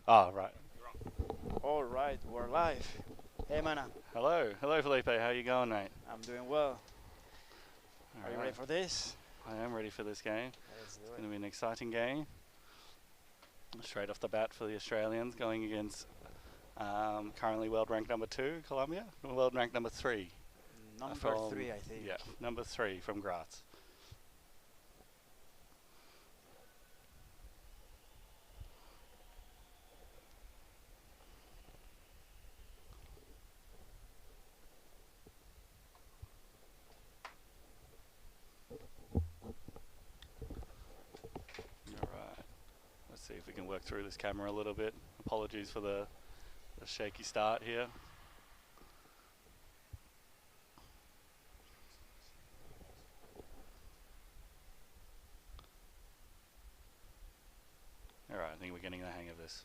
Oh, right. All right, we're live. Hey, Mana, Hello. Hello, Felipe. How you going, mate? I'm doing well. Are you All ready right. for this? I am ready for this game. Let's do It's it. going to be an exciting game. Straight off the bat for the Australians, going against currently world ranked number 2, Colombia. World ranked number 3 Number from, 3, I think. yeah, number 3 from Graz. All right. Let's see if we can work through this camera a little bit. Apologies for the shaky start here. All right, I think we're getting the hang of this.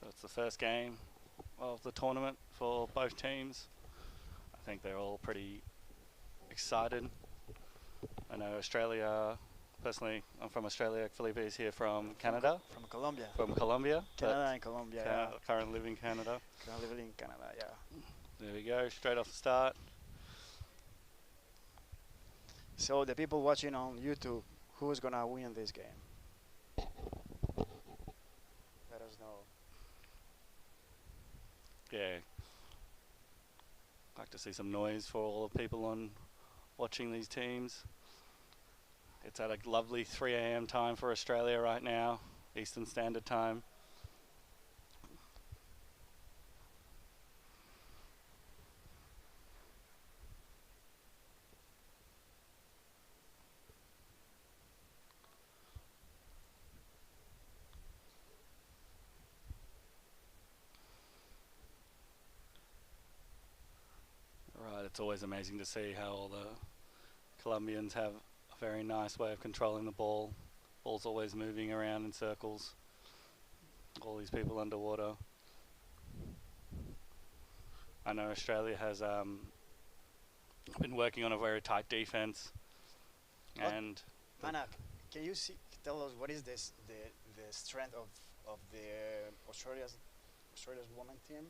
So it's the first game of the tournament for both teams. I think they're all pretty excited. I know Australia, personally, I'm from Australia. Felipe is here from Canada, From Colombia. from Colombia. Canada and Colombia, yeah. Currently living in Canada. Currently living in Canada, yeah. There we go, straight off the start. So the people watching on YouTube, who's gonna win this game? Let us know. Yeah, like to see some noise for all the people on watching these teams. It's at a lovely 3 a.m. time for Australia right now, Eastern Standard Time. Right, it's always amazing to see how all the Colombians have a very nice way of controlling the ball. Ball's always moving around in circles. All these people underwater. I know Australia has been working on a very tight defense, What? and Mana, can you tell us what is the strength of the Australia's women team?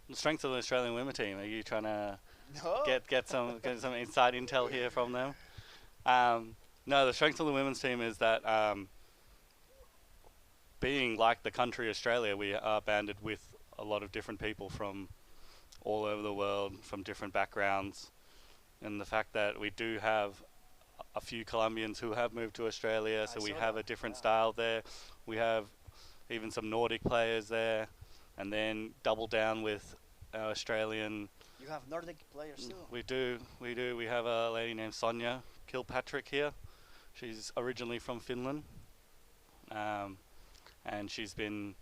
the strength of the Australian women team. Are you trying to No. get some inside intel here from them? No, the strength of the women's team is that being like the country Australia, we are banded with a lot of different people from all over the world, from different backgrounds, and the fact that we do have a few Colombians who have moved to Australia, so we saw have that, a different yeah. style there. We have even some Nordic players there, and then double down with our Australian. You have Nordic players too. We do. We have a lady named Sonia Kilpatrick here. She's originally from Finland, and she's been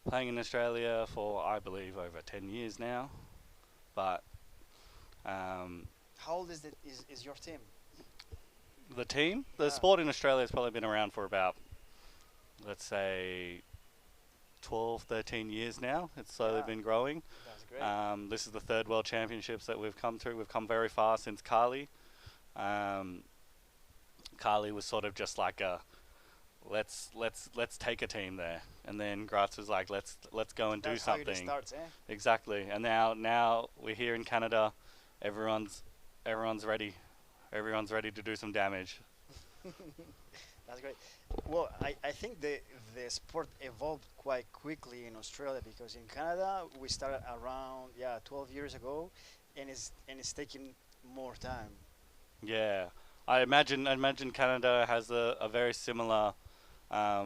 playing in Australia for, I believe, over 10 years now. But How old is your team? the team, the Yeah. sport in Australia has probably been around for about, let's say, 12, 13 years now. It's slowly Yeah. been growing. That's great. This is the third World Championships that we've come through. We've come very far since Carly. Carly was sort of just like a let's take a team there, and then Graz was like let's go and That's do how it something. starts, eh? Exactly. And now we're here in Canada. Everyone's ready. Everyone's ready to do some damage. That's great. Well, I think the sport evolved quite quickly in Australia because in Canada we started around 12 years ago, and it's taking more time. Yeah. I imagine Canada has a very similar Yeah,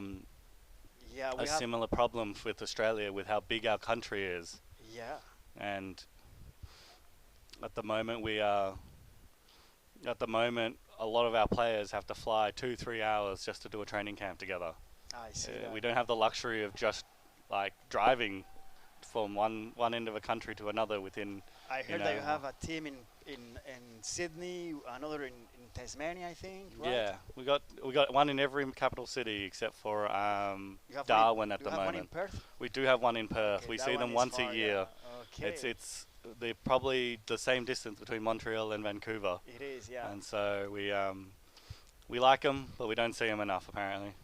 we a have similar problem with Australia with how big our country is. yeah. And at the moment we are at the moment a lot of our players have to fly 2-3 hours just to do a training camp together. I see that. We don't have the luxury of just like driving from one end of a country to another within. I heard that you have a team in Sydney, another in Tasmania, I think. Right? Yeah, we got one in every capital city except for You have Darwin one, at you the have one in moment. Perth. We do have one in Perth. Okay, We that see one them is once far, a year. yeah. Okay. they're probably the same distance between Montreal and Vancouver, It is, yeah. and so we like them, but we don't see them enough apparently.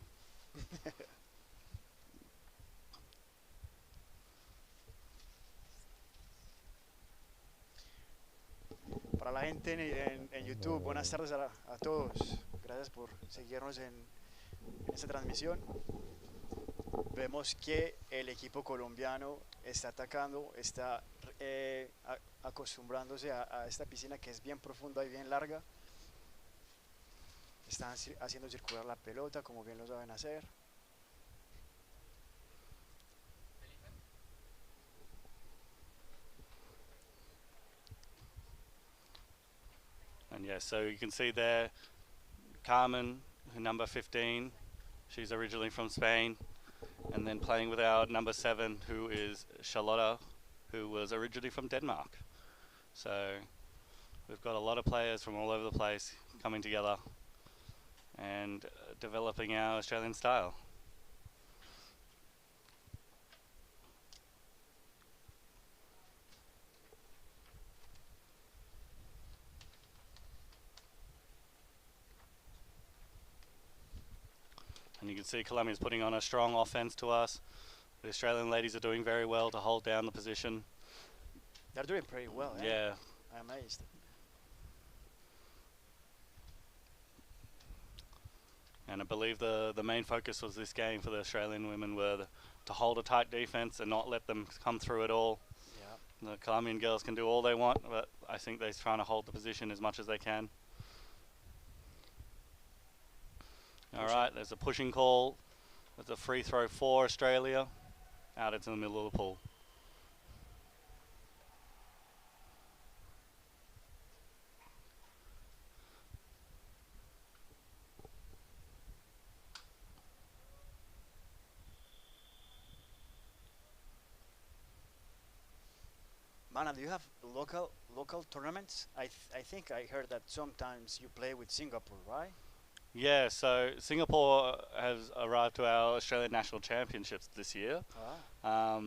Para la gente en YouTube, buenas tardes a todos. Gracias por seguirnos en esta transmisión. Vemos que el equipo colombiano está atacando, está acostumbrándose a esta piscina que es bien profunda y bien larga. Están haciendo circular la pelota como bien lo saben hacer. And yeah, so you can see there, Carmen, number 15, she's originally from Spain, and then playing with our number 7, who is Charlotta, who was originally from Denmark. So we've got a lot of players from all over the place coming together and developing our Australian style. And you can see Colombia's putting on a strong offense to us. The Australian ladies are doing very well to hold down the position. They're doing pretty well, eh? Yeah. I'm amazed. And I believe the main focus was this game for the Australian women were to hold a tight defense and not let them come through at all. Yeah. The Colombian girls can do all they want, but I think they're trying to hold the position as much as they can. All right, there's a pushing call. There's a free throw for Australia out into the middle of the pool. Mana, do you have local tournaments? I think I heard that sometimes you play with Singapore, right? Yeah, so Singapore has arrived to our Australian National Championships this year. Ah.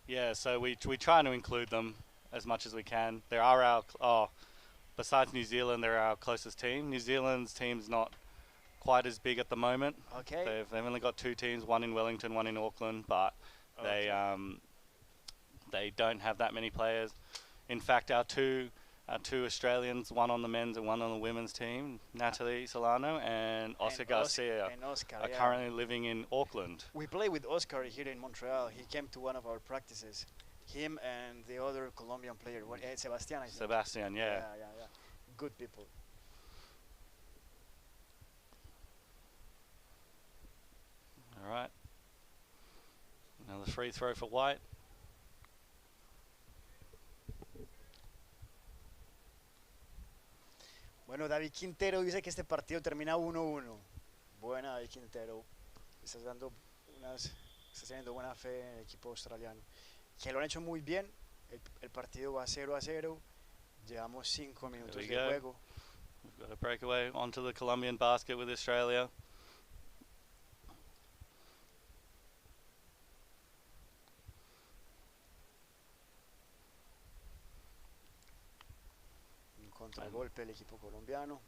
Yeah, so we try to include them as much as we can. There are besides New Zealand, they're our closest team. New Zealand's team's not quite as big at the moment. Okay. They've only got 2 teams, one in Wellington, one in Auckland, but Okay. they don't have that many players. In fact, our two Australians, one on the men's and one on the women's team, Natalie Solano and Oscar Garcia, Oscar, are yeah. currently living in Auckland. We play with Oscar here in Montreal. He came to one of our practices. Him and the other Colombian player, Sebastian, I think. Sebastian, yeah. Yeah. Good people. All right. Another free throw for White. Bueno, David Quintero dice que este partido termina 1-1. Buena, David Quintero. Estás teniendo buena fe en el equipo australiano. Que lo han hecho muy bien. El partido va 0-0. Llevamos 5 minutos de juego. We've got a breakaway onto the Colombian basket with Australia. Contragolpe el equipo colombiano,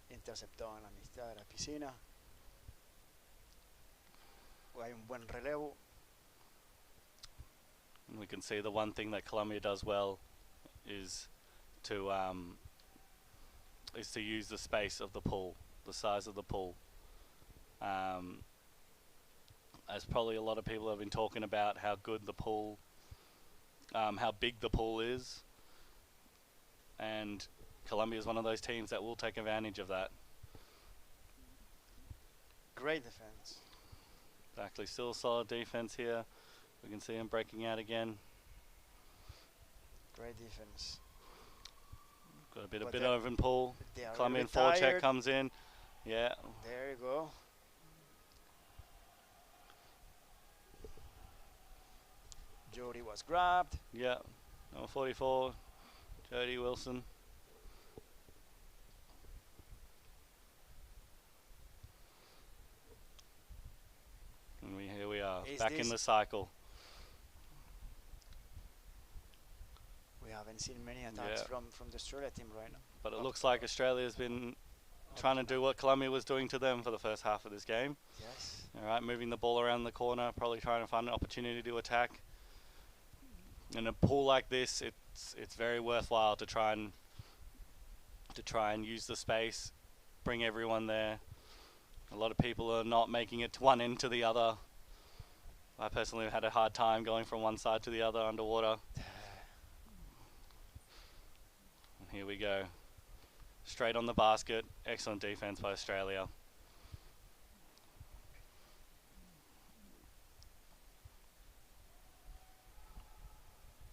interceptado en la mitad de la piscina. Hay un buen relevo. And we can see the one thing that Colombia does well is to use the space of the pool, the size of the pool. As probably a lot of people have been talking about how good the pool, how big the pool is. And Colombia is one of those teams that will take advantage of that. Great defense. Exactly, still solid defense here. We can see him breaking out again. Great defense. Got a bit of open pool. Colombian really forecheck comes in. Yeah. There you go. Jody was grabbed. Yeah. Number 44. Jody Wilson. And here we are, back in the cycle. haven't seen many attacks Yeah, from the Australia team right now. but it Up, looks like Australia's been up trying to to do now. what Colombia was doing to them for the first half of this game. Yes. All right, moving the ball around the corner, probably trying to find an opportunity to attack. In a pool like this, it's very worthwhile to try and use the space, bring everyone there. A lot of people are not making it to one end to the other. I personally have had a hard time going from one side to the other underwater. And here we go. Straight on the basket. Excellent defense by Australia.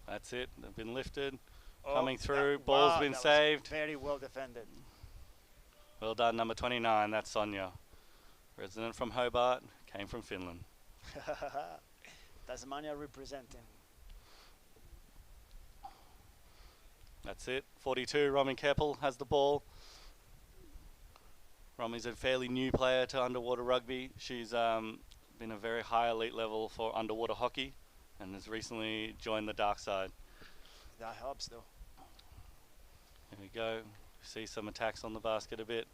That's it. They've been lifted. Oh, Coming through. Ball's wow, been that was saved. very well defended. Well done, number 29. That's Sonia. Resident from Hobart. Came from Finland. Tasmania representing. That's it. 42. Romy Keppel has the ball. Romy's a fairly new player to underwater rugby. She's been a very high elite level for underwater hockey and has recently joined the dark side. That helps though. Here we go. See some attacks on the basket a bit.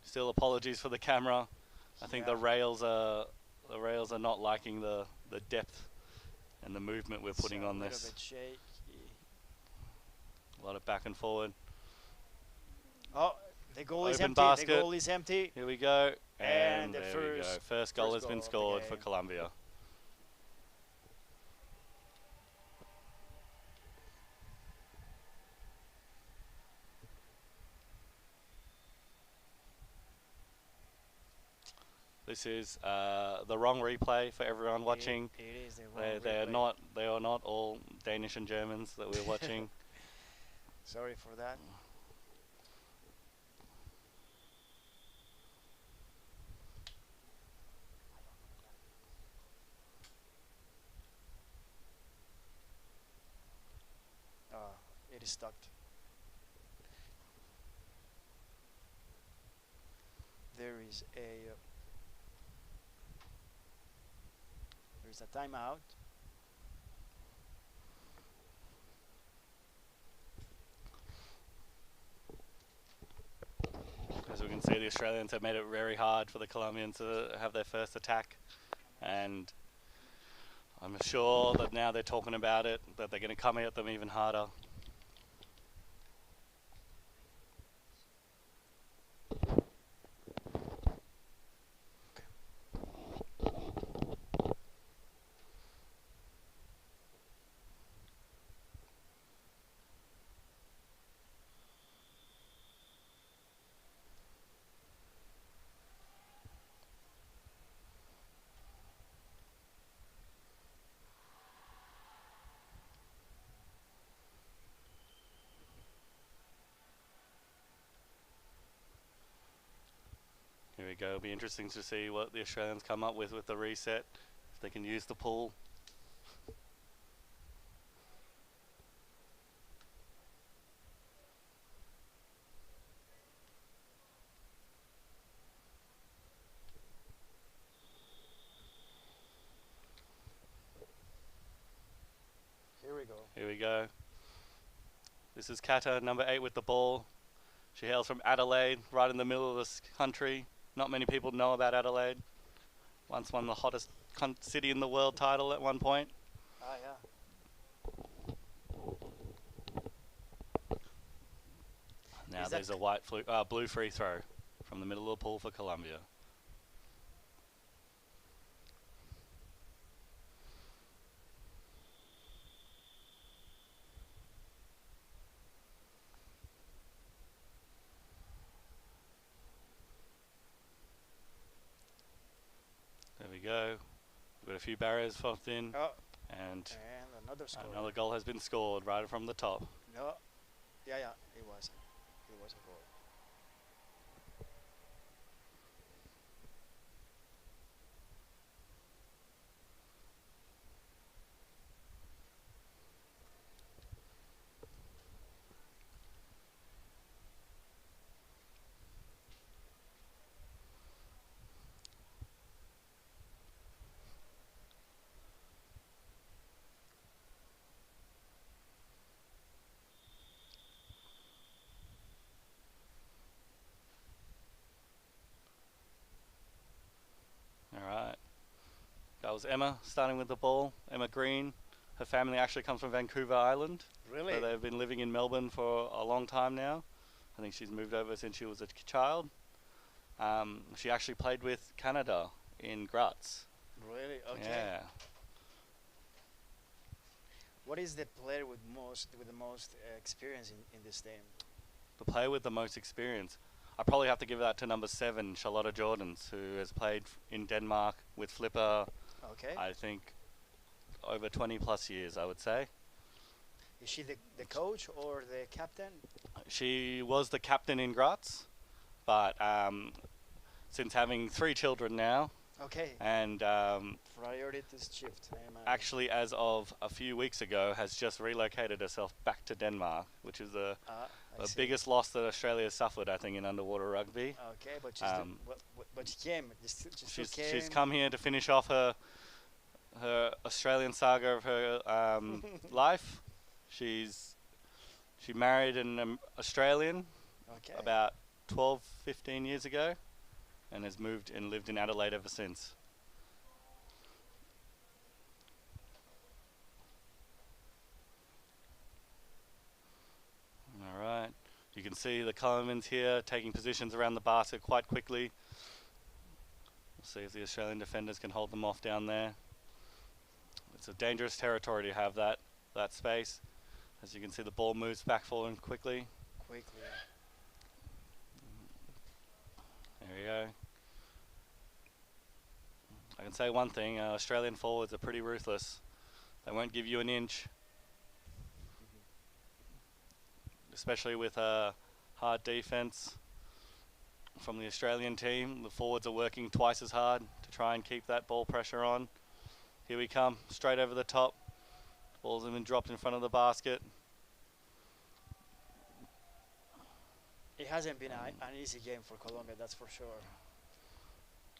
Still apologies for the camera. I think the rails are not liking the depth and the movement we're putting on this. A little bit shaky. A lot of back and forward. Oh, the goal is Open empty. basket. The goal is empty. Here we go. And the there we go. First goal has been of the scored for game. Colombia. This is the wrong replay for everyone watching. It is the wrong They are not all Danish and Germans that we're watching. Sorry for that. It is stuck. There is a timeout. As we can see, the Australians have made it very hard for the Colombians to have their first attack, and I'm sure that now they're talking about it, that they're going to come at them even harder. Here we go. It'll be interesting to see what the Australians come up with the reset, if they can use the pool. Here we go. Here we go. This is Kata, number 8 with the ball. She hails from Adelaide, right in the middle of this country. Not many people know about Adelaide. Once won the hottest city in the world title at one point. Ah, yeah. Now there's a blue free throw from the middle of the pool for Colombia. There we go. We've got a few barriers popped in, and another score. another goal has been scored right from the top. No. Yeah, it was. It was a goal. was Emma starting with the ball. Emma Green. Her family actually comes from Vancouver Island. Really? So they've been living in Melbourne for a long time now. I think she's moved over since she was a child. She actually played with Canada in Graz. Really? Okay. Yeah. What is the player with the most experience in this team? The player with the most experience. I probably have to give that to number 7, Charlotta Jordans, who has played in Denmark with Flipper, Okay. I think, over 20 plus years, I would say. Is she the coach or the captain? She was the captain in Graz, but since having 3 children now, Okay. and Priorities shift. actually as of a few weeks ago has just relocated herself back to Denmark, which is the See. biggest loss that Australia has suffered, I think, in underwater rugby. Okay, but but she came. She's come here to finish off her Australian saga of her life. She married an Australian Okay. about 12, 15 years ago, and has moved and lived in Adelaide ever since. All right, you can see the Colombians here taking positions around the basket quite quickly. We'll see if the Australian defenders can hold them off down there. It's a dangerous territory to have that space. As you can see, the ball moves back forward quickly. Quickly. There we go. I can say one thing, Australian forwards are pretty ruthless. They won't give you an inch. Especially with a hard defense from the Australian team. The forwards are working twice as hard to try and keep that ball pressure on. Here we come, straight over the top. Balls have been dropped in front of the basket. It hasn't been an easy game for Colombia, that's for sure.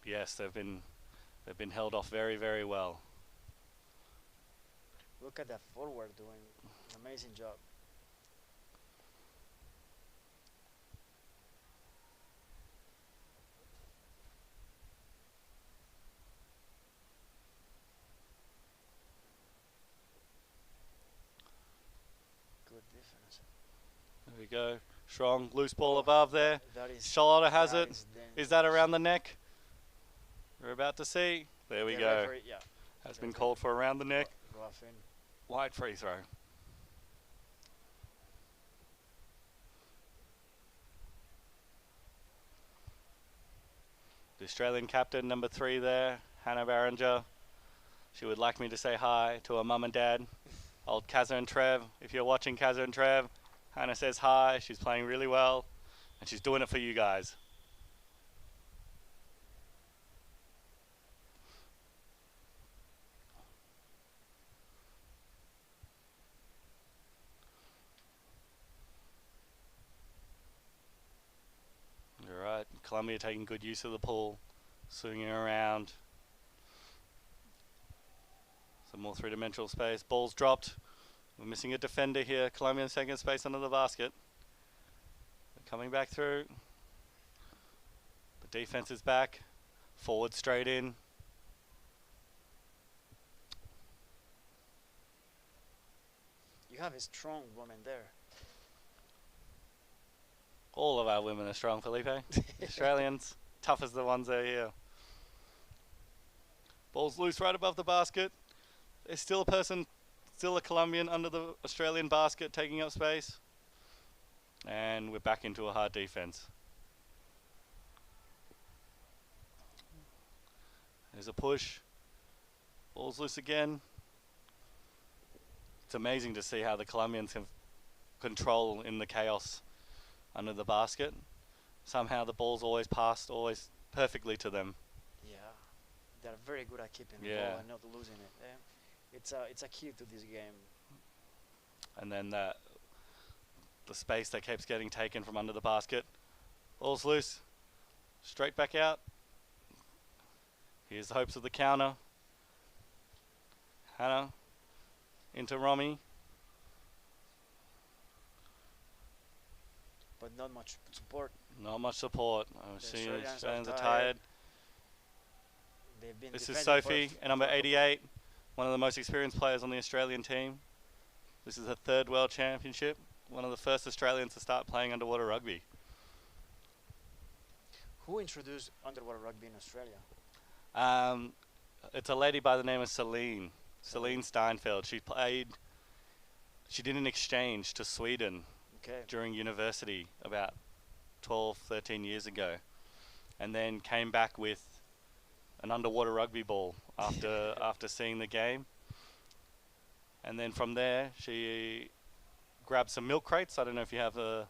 Yes, they've been held off very, very well. Look at that forward doing an amazing job. Good defense. There we go. Strong, loose ball above there. That is. Charlotta has that it. Is that around the neck? We're about to see. There we The go. referee, yeah. Has been called for around the neck. Roughing. Wide free throw. The Australian captain, number 3 there, Hannah Barringer. She would like me to say hi to her mum and dad. Old Kazza and Trev. If you're watching, Kazza and Trev, Hannah says hi. She's playing really well, and she's doing it for you guys. Alright, Colombia taking good use of the pool, swinging around. Some more three-dimensional space. Ball's dropped. We're missing a defender here. Colombian second space under the basket. They're coming back through. The defense is back. Forward straight in. You have a strong woman there. All of our women are strong, Felipe. Australians, tough as the ones that are here. Ball's loose right above the basket. There's still a person, still a Colombian under the Australian basket taking up space. And we're back into a hard defense. There's a push. Ball's loose again. It's amazing to see how the Colombians have control in the chaos under the basket. Somehow the ball's always passed, always perfectly to them. Yeah, they're very good at keeping the Yeah. ball and not losing it. It's a key to this game. And then the space that keeps getting taken from under the basket. Ball's loose. Straight back out. Here's the hopes of the counter. Hannah into Romy. But not much support. Not much support. The See, Australians are Australians are tired. tired. They've been This is defending Sophie, and number for 88, one of the most experienced players on the Australian team. This is her third World Championship, one of the first Australians to start playing underwater rugby. who introduced underwater rugby in Australia? Um, it's a lady by the name of Celine Celine. Steinfeld. She did an exchange to Sweden Okay. during university about 12, 13 years ago, and then came back with an underwater rugby ball after seeing the game. And then from there, she grabbed some milk crates. I don't know if you have a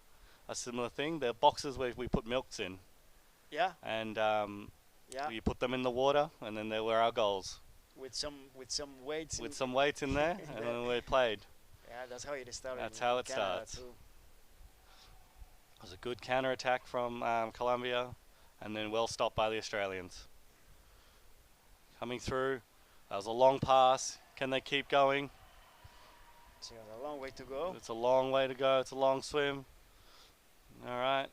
similar thing. They're boxes where we put milks in, Yeah. and Yeah. you put them in the water, and then there were our goals With some weights. with some weights in there, and then we played. Yeah, that's how it started. That's in how it Canada starts. Too. It was a good counter attack from Colombia, and then well stopped by the Australians. Coming through, that was a long pass. Can they keep going? So a long way to go. It's a long way to go. It's a long swim. All right.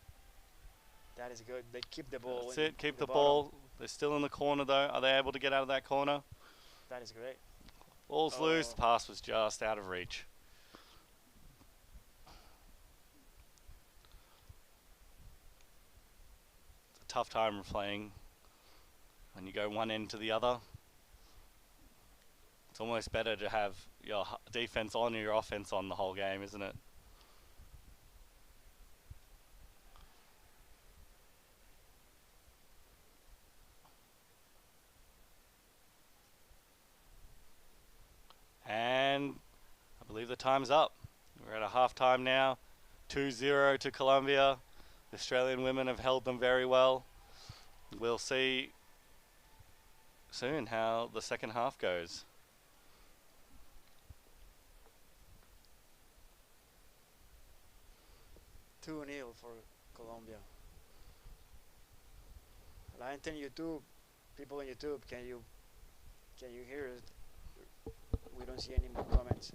That is good. They keep the ball. That's in it. Keep the the bottom. ball. They're still in the corner though. Are they able to get out of that corner? That is great. Ball's loose. The pass was just out of reach. It's a tough time playing when you go one end to the other. It's almost better to have your defense on or your offense on the whole game, isn't it? And I believe the time's up. We're at a half time now. 2-0 to Colombia. The Australian women have held them very well. We'll see soon how the second half goes. Two 0 for Colombia. La gente en YouTube, people on YouTube, can you hear it? We don't see any more comments.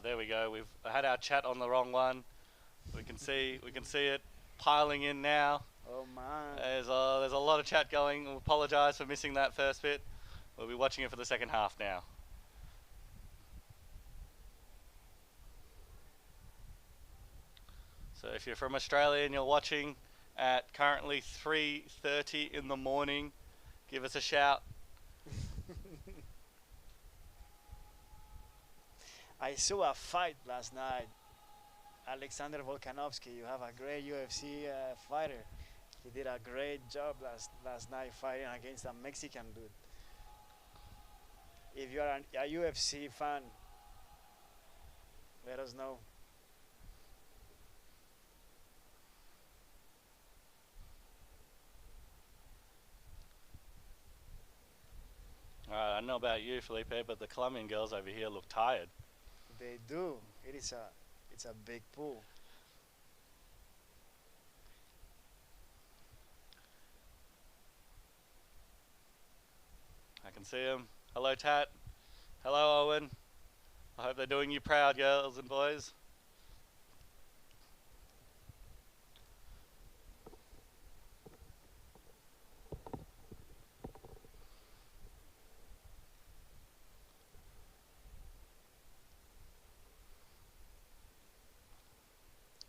There we go. We've had our chat on the wrong one. We can see it piling in now. Oh man. There's a lot of chat going. We apologise for missing that first bit. We'll be watching it for the second half now. So if you're from Australia and you're watching at currently 3:30 in the morning, give us a shout. I saw a fight last night. Alexander Volkanovski, you have a great UFC fighter. He did a great job last night fighting against a Mexican dude. If you are a UFC fan, let us know. I don't know about you, Felipe, but the Colombian girls over here look tired. They do. It's a big pool. I can see them. Hello, Tat. Hello, Owen. I hope they're doing you proud, girls and boys.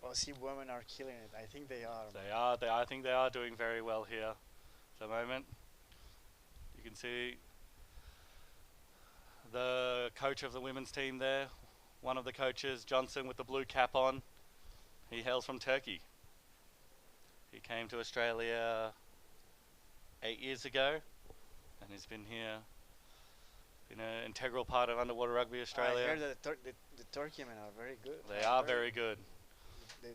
Aussie women are killing it. I think they are. They are. I think they are doing very well here at the moment. You can see the coach of the women's team there. One of the coaches, Johnson, with the blue cap on. He hails from Turkey. He came to Australia 8 years ago, and he's been here, been an integral part of underwater rugby Australia. I heard that the Turkeymen are very good. They are very good. The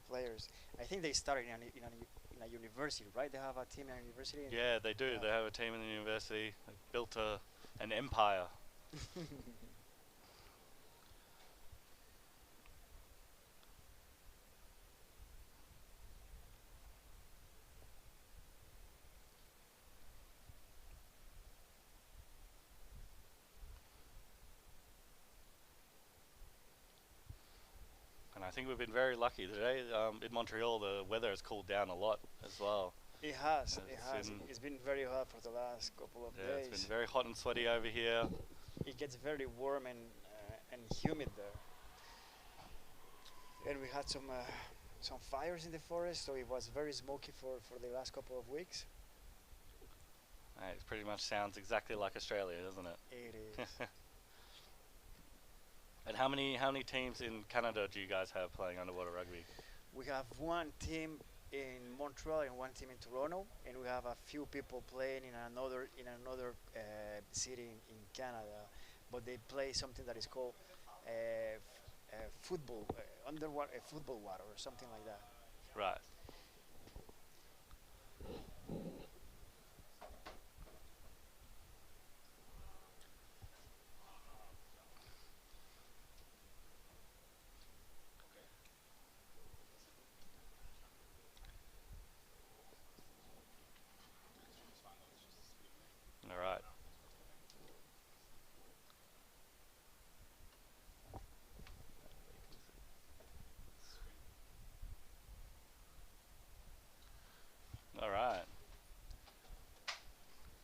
players. I think they started in a university, right? They have a team in a university. Yeah, they do. Yeah. They have a team in the university. They've built an empire. I think we've been very lucky today. In Montreal, the weather has cooled down a lot as well. It has. It It's has. been, It's been very hot for the last couple of yeah, it's been days. very hot and sweaty over here. It gets very warm and humid there. And we had some fires in the forest, so it was very smoky for the last couple of weeks. It pretty much sounds exactly like Australia, doesn't it? It is. And how many teams in Canada do you guys have playing underwater rugby? We have one team in Montreal and one team in Toronto, and we have a few people playing in another city in Canada, but they play something that is called football underwater, football water or something like that. Right. All right. All right.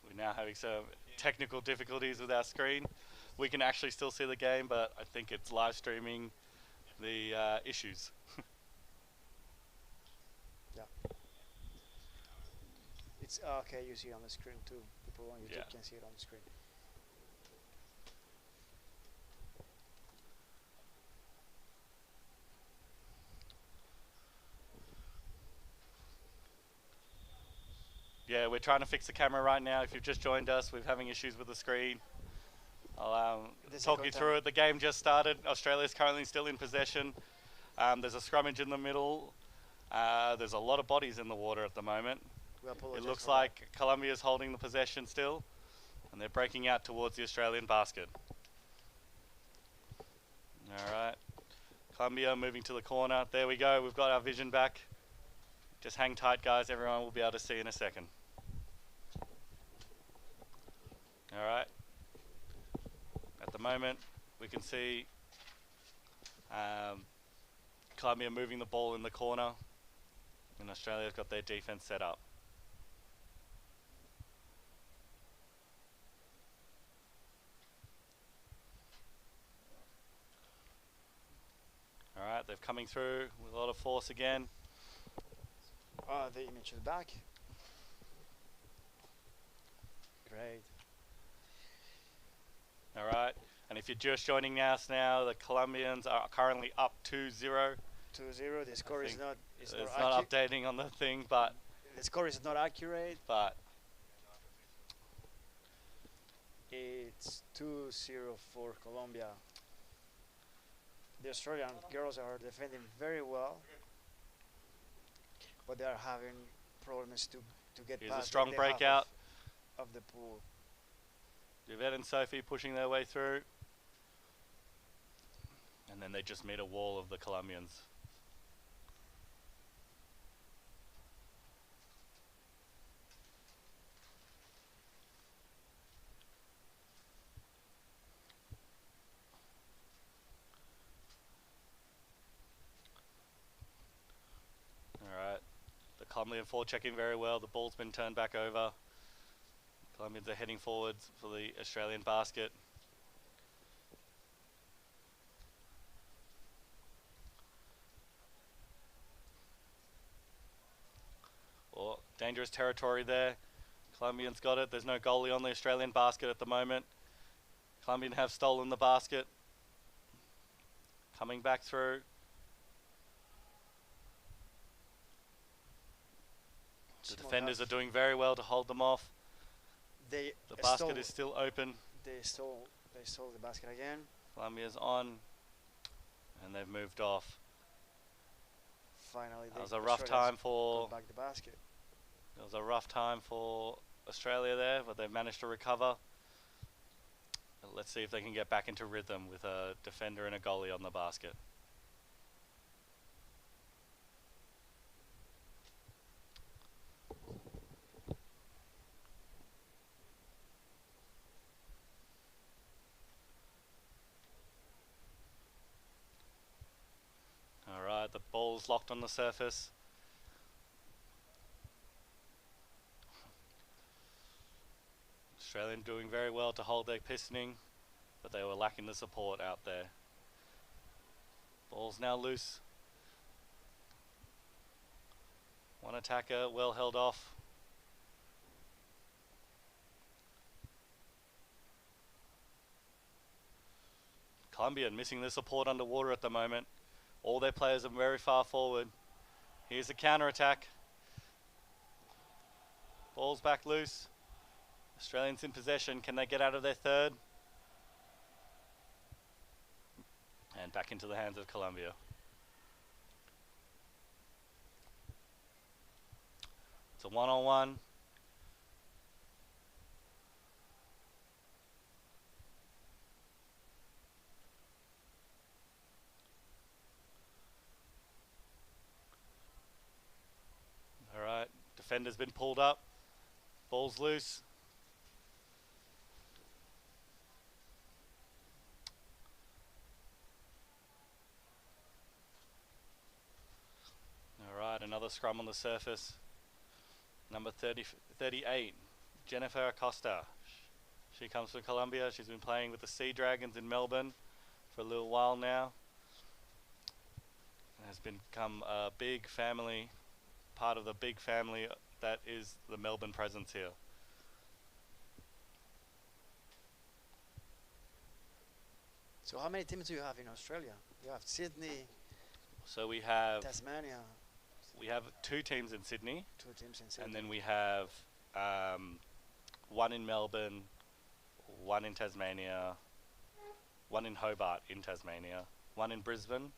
We're now having some technical difficulties with our screen. We can actually still see the game, but I think it's live streaming the issues. Yeah, it's okay. You see it on the screen too. People on YouTube Yeah. can see it on the screen. Yeah, we're trying to fix the camera right now. If you've just joined us, we're having issues with the screen. I'll talk you through it. The game just started. Australia's currently still in possession. There's a scrummage in the middle. There's a lot of bodies in the water at the moment. We apologize. It looks for like Colombia's holding the possession still, and they're breaking out towards the Australian basket. All right. Colombia moving to the corner. There we go. We've got our vision back. Just hang tight, guys. Everyone will be able to see in a second. All right. At the moment, we can see Colombia moving the ball in the corner, and Australia's got their defense set up. All right, they're coming through with a lot of force again. the image is back. Great. All right, and if you're just joining us now, the Colombians are currently up 2-0. 2-0. The score is not. It's not updating on the thing, but the score is not accurate. It's 2-0 for Colombia. The Australian girls are defending very well, but they are having problems to get here's past a strong the half breakout. of the pool. Yvette and Sophie pushing their way through, and then they just meet a wall of the Colombians. Alright, the Colombian forechecking very well. The ball's been turned back over. Colombians are heading forwards for the Australian basket. Oh, dangerous territory there. Colombians got it. There's no goalie on the Australian basket at the moment. Colombian have stolen the basket. Coming back through. The defenders are doing very well to hold them off. The basket is still open. They stole the basket again. Colombia's on, and they've moved off. Finally, that was a rough time for. Back the basket. It was a rough time for Australia there, but they've managed to recover. Let's see if they can get back into rhythm with a defender and a goalie on the basket. Ball's locked on the surface. Australian doing very well to hold their pistoning, but they were lacking the support out there. Ball's now loose. One attacker well held off. Colombia missing the support underwater at the moment. All their players are very far forward. Here's the counter attack. Ball's back loose. Australians in possession. Can they get out of their third? And back into the hands of Colombia. It's a one-on-one. Alright, defender's been pulled up. Ball's loose. Alright, another scrum on the surface. Number 38, Jennifer Acosta. She comes from Colombia. She's been playing with the Sea Dragons in Melbourne for a little while now. Has become a big family, part of the big family that is the Melbourne presence here. So how many teams do you have in Australia? You have Sydney, So we have Tasmania, 2 teams in Sydney, 2 teams in Sydney. and then we have one in Melbourne, one in Tasmania, one in Hobart in Tasmania, one in Brisbane,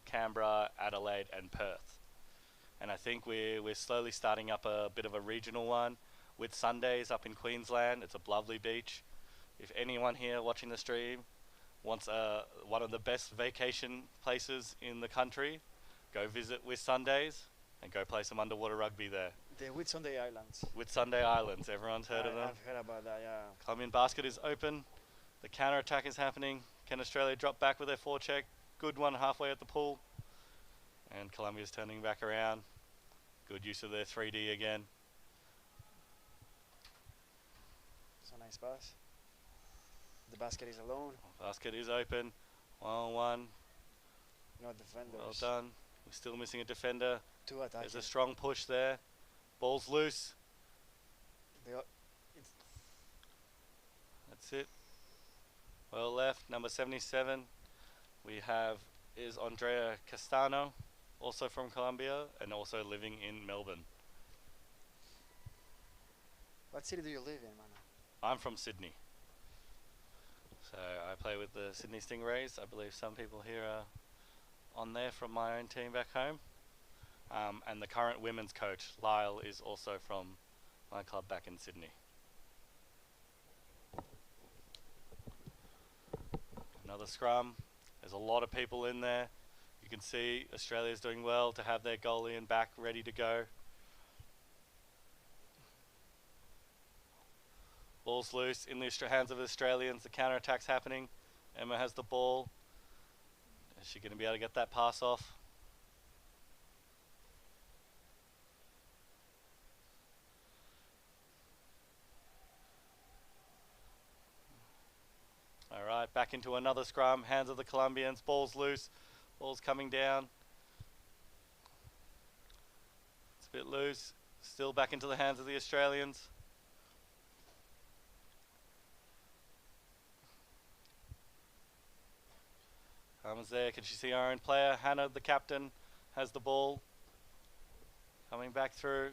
Canberra, Adelaide, and Perth. And I think we're slowly starting up a bit of a regional one with Sundays up in Queensland. It's a lovely beach. If anyone here watching the stream wants one of the best vacation places in the country, go visit with Sundays and go play some underwater rugby there. The Whitsunday Islands. Whitsunday Islands, everyone's heard of them. I've heard about that, yeah. Colombian basket is open. The counter attack is happening. Can Australia drop back with their forecheck? Good one halfway at the pool. And Colombia's turning back around. Good use of their 3D again. It's a nice pass. The basket is alone. Basket is open. 1-on-1. No defenders. Well done. We're still missing a defender. 2 attacking. There's a strong push there. Ball's loose. That's it. Well left. Number 77. We have is Andrea Castano, also from Colombia and also living in Melbourne. What city do you live in, man? I'm from Sydney. So I play with the Sydney Stingrays. I believe some people here are on there from my own team back home. And the current women's coach, Lyle, is also from my club back in Sydney. Another scrum. There's a lot of people in there. You can see Australia's doing well to have their goalie and back ready to go. Ball's loose in the hands of the Australians. The counter attack's happening. Emma has the ball. Is she going to be able to get that pass off? Alright, back into another scrum. Hands of the Colombians. Ball's loose. Ball's coming down. It's a bit loose. Still back into the hands of the Australians. Comes there. Can she see our own player? Hannah, the captain, has the ball. Coming back through.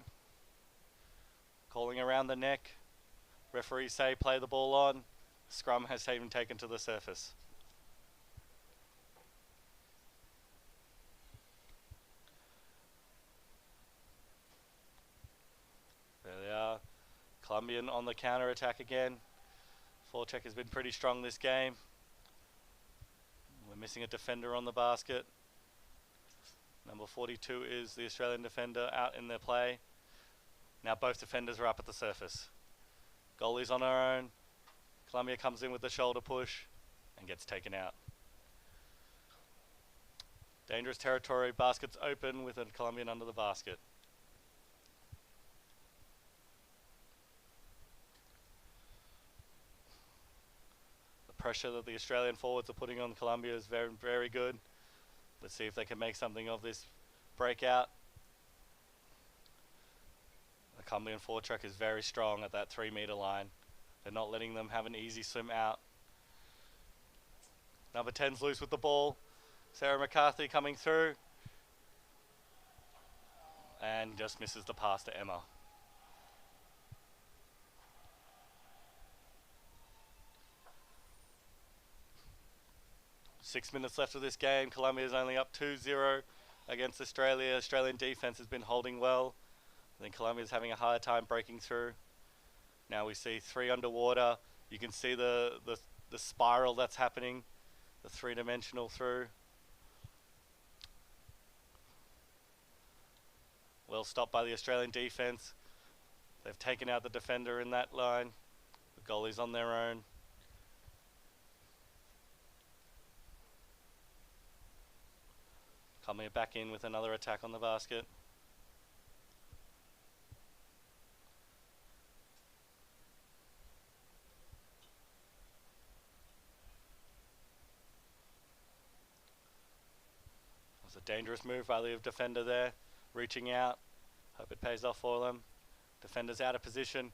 Calling around the neck. Referees say play the ball on. Scrum has even taken to the surface. There they are. Colombian on the counter attack again. Forecheck has been pretty strong this game. We're missing a defender on the basket. Number 42 is the Australian defender out in their play. Now both defenders are up at the surface. Goalie's on her own. Colombia comes in with the shoulder push and gets taken out. Dangerous territory. Basket's open with a Colombian under the basket. The pressure that the Australian forwards are putting on Colombia is very, very good. Let's see if they can make something of this breakout. The Colombian forward track is very strong at that 3-meter line. They're not letting them have an easy swim out. Number 10's loose with the ball. Sarah McCarthy coming through. And just misses the pass to Emma. Six minutes left of this game. Colombia is only up 2-0 against Australia. Australian defense has been holding well. I think Colombia is having a hard time breaking through. Now we see 3 underwater. You can see the spiral that's happening. The 3-dimensional through. Well stopped by the Australian defense. They've taken out the defender in that line. The goalie's on their own. Coming back in with another attack on the basket. It was a dangerous move by the defender there. Reaching out. Hope it pays off for them. Defender's out of position.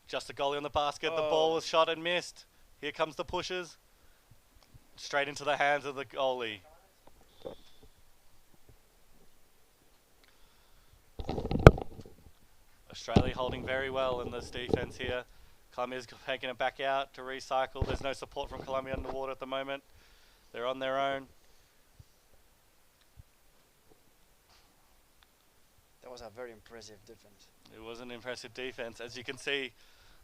Just a goalie on the basket. Oh. The ball was shot and missed. Here comes the pushes. Straight into the hands of the goalie. Australia holding very well in this defense here. Colombia's taking it back out to recycle. There's no support from Colombia underwater at the moment. They're on their own. That was a very impressive defense. It was an impressive defense. As you can see,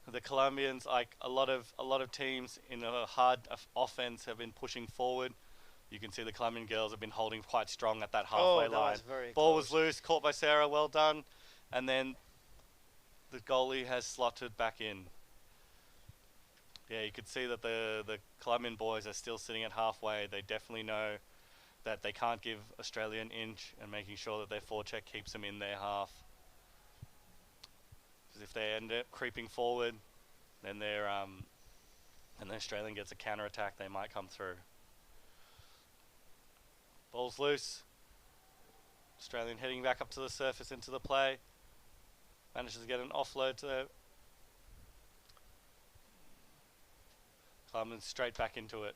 the Colombians, like a lot of teams in a hard offense, have been pushing forward. You can see the Colombian girls have been holding quite strong at that halfway line. Ball was loose, caught by Sarah, well done. And then the goalie has slotted back in. Yeah, you could see that the Colombian boys are still sitting at halfway. They definitely know that they can't give Australia an inch, and making sure that their forecheck keeps them in their half. Because if they end up creeping forward, then they're and the Australian gets a counter attack, they might come through. Ball's loose. Australian heading back up to the surface into the play. Manages to get an offload to Colombian straight back into it.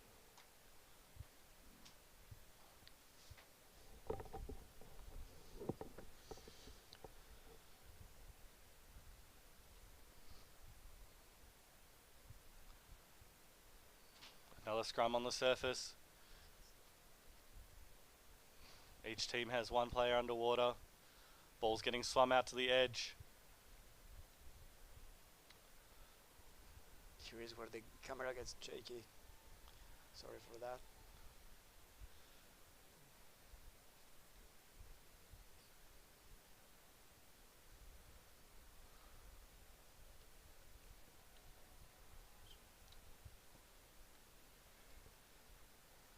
Another scrum on the surface. Each team has one player underwater. Ball's getting swum out to the edge. Here is where the camera gets shaky. Sorry for that.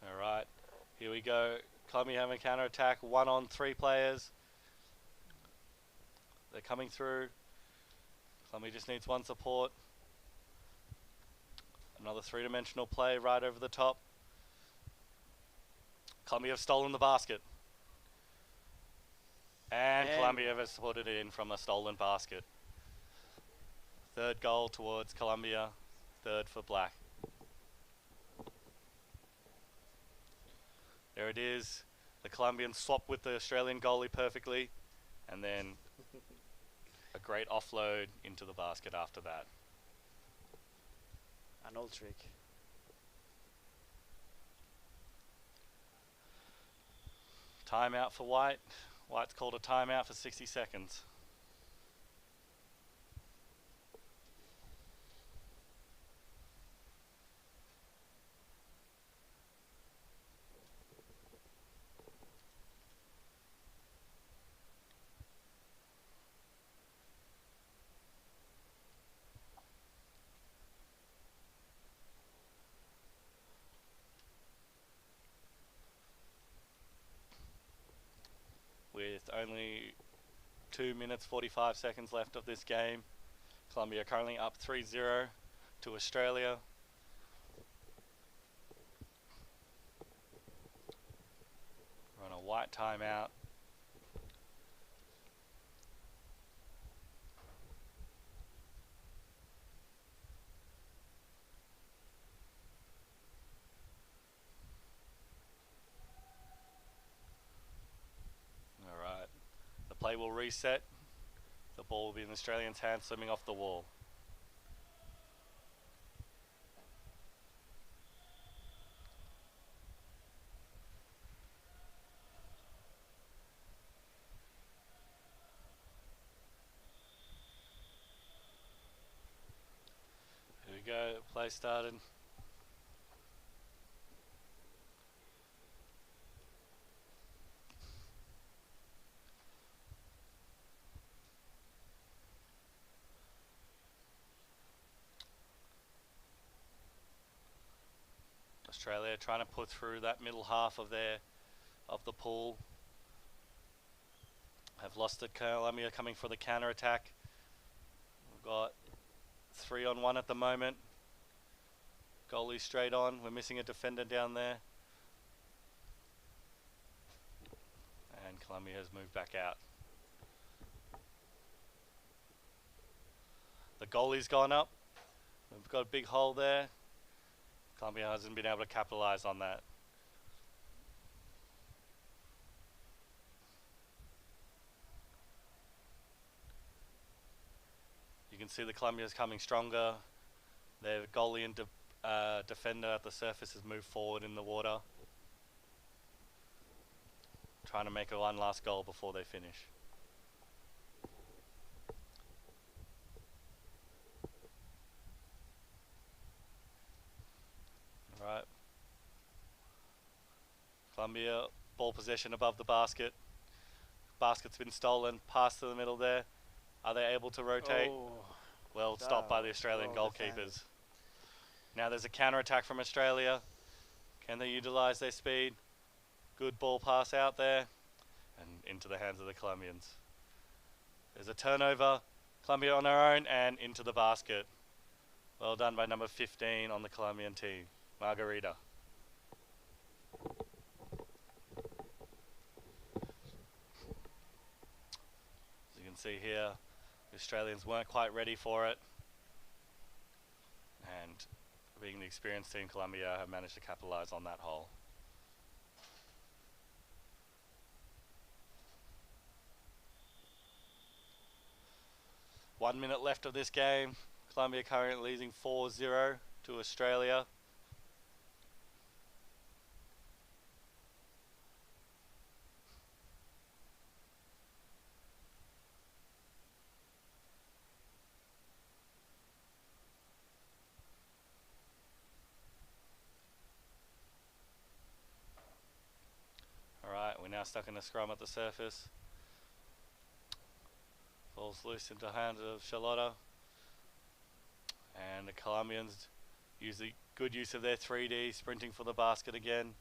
Alright, here we go. Colombia having a counter attack, 1 on 3 players. They're coming through. Colombia just needs one support. Another 3-dimensional play right over the top. Colombia have stolen the basket. And Colombia have supported it in from a stolen basket. Third goal towards Colombia. Third for Black. There it is. The Colombians swap with the Australian goalie perfectly. And then a great offload into the basket after that. An old trick. Timeout for White. White's called a timeout for 60 seconds. with only 2 minutes 45 seconds left of this game. Colombia currently up 3-0 to Australia. We're on a white timeout. Alright, the play will reset. The ball will be in the Australians' hands, swimming off the wall. Here we go, play started. Australia trying to put through that middle half of the pool. Have lost it. Colombia coming for the counter attack. We've got 3-on-1 at the moment. Goalie straight on. We're missing a defender down there. And Colombia has moved back out. The goalie's gone up. We've got a big hole there. Colombia hasn't been able to capitalize on that. You can see the Colombia's coming stronger. Their goalie and defender at the surface has moved forward in the water, trying to make one last goal before they finish. Alright. Colombia, ball possession above the basket. Basket's been stolen, pass to the middle there. Are they able to rotate? Oh, well stopped by the Australian well goalkeepers. defended. Now there's a counter attack from Australia. Can they utilise their speed? Good ball pass out there and into the hands of the Colombians. There's a turnover. Colombia on their own and into the basket. Well done by number 15 on the Colombian team, Margarita. As you can see here, the Australians weren't quite ready for it. And being the experienced team, Colombia have managed to capitalise on that hole. One minute left of this game. Colombia currently leading 4-0 to Australia. Alright, we're now stuck in a scrum at the surface. Ball's loose into the hands of Charlotta. And the Colombians use the good use of their 3D, sprinting for the basket again.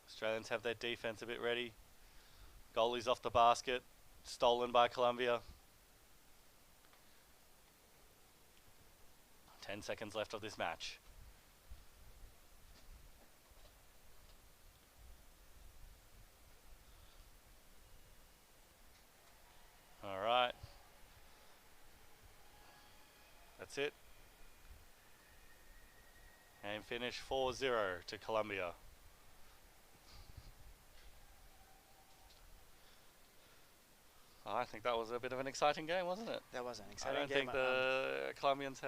Australians have their defense a bit ready. Goalie's off the basket, stolen by Colombia. 10 seconds left of this match. Alright. That's it. Game finish 4-0 to Colombia. I think that was a bit of an exciting game, wasn't it? That was an I exciting don't game. think the Colombians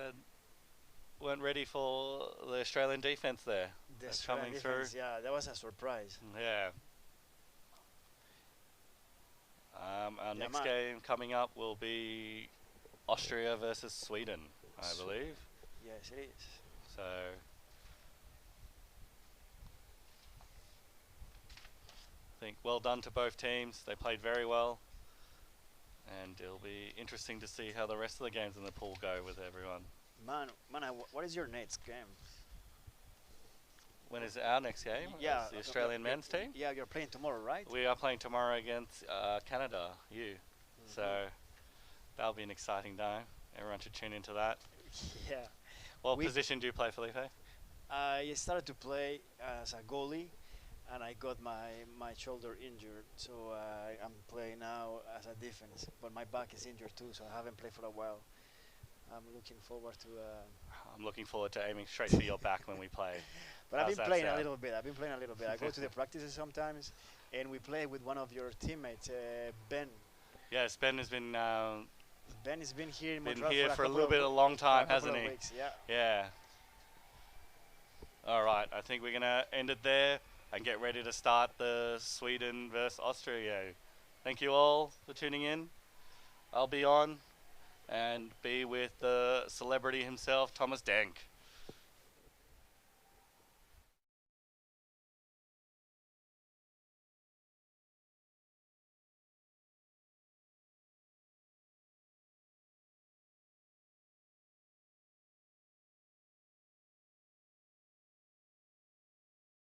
weren't ready for the Australian defense there. The That's Australian coming defense, through. yeah, that was a surprise. Yeah. Our Yeah, next man. game coming up will be Austria versus Sweden, I believe. Yes, it is. So I think well done to both teams. They played very well. And it'll be interesting to see how the rest of the games in the pool go with everyone. Man, what is your next game? When is our next game. Yeah, It's the Australian men's team. Yeah, you're playing tomorrow, right? We are playing tomorrow against Canada, So that'll be an exciting day. Everyone should tune into that. Yeah. What We position do you play, Felipe? I started to play as a goalie, and I got my shoulder injured, so I'm playing now as a defense. But my back is injured too, so I haven't played for a while. I'm looking forward to. I'm looking forward to aiming straight for your back when we play. But How's I've been that playing a sound? little bit. I've been playing a little bit. I go to the practices sometimes, and we play with one of your teammates, Ben. Yes, Ben has been Ben has been here in been Montreal here for a couple little of bit, a long for time, couple hasn't of he? weeks, yeah. Yeah. All right, I think we're gonna end it there and get ready to start the Sweden versus Austria. Thank you all for tuning in. I'll be on and be with the celebrity himself, Thomas Denk.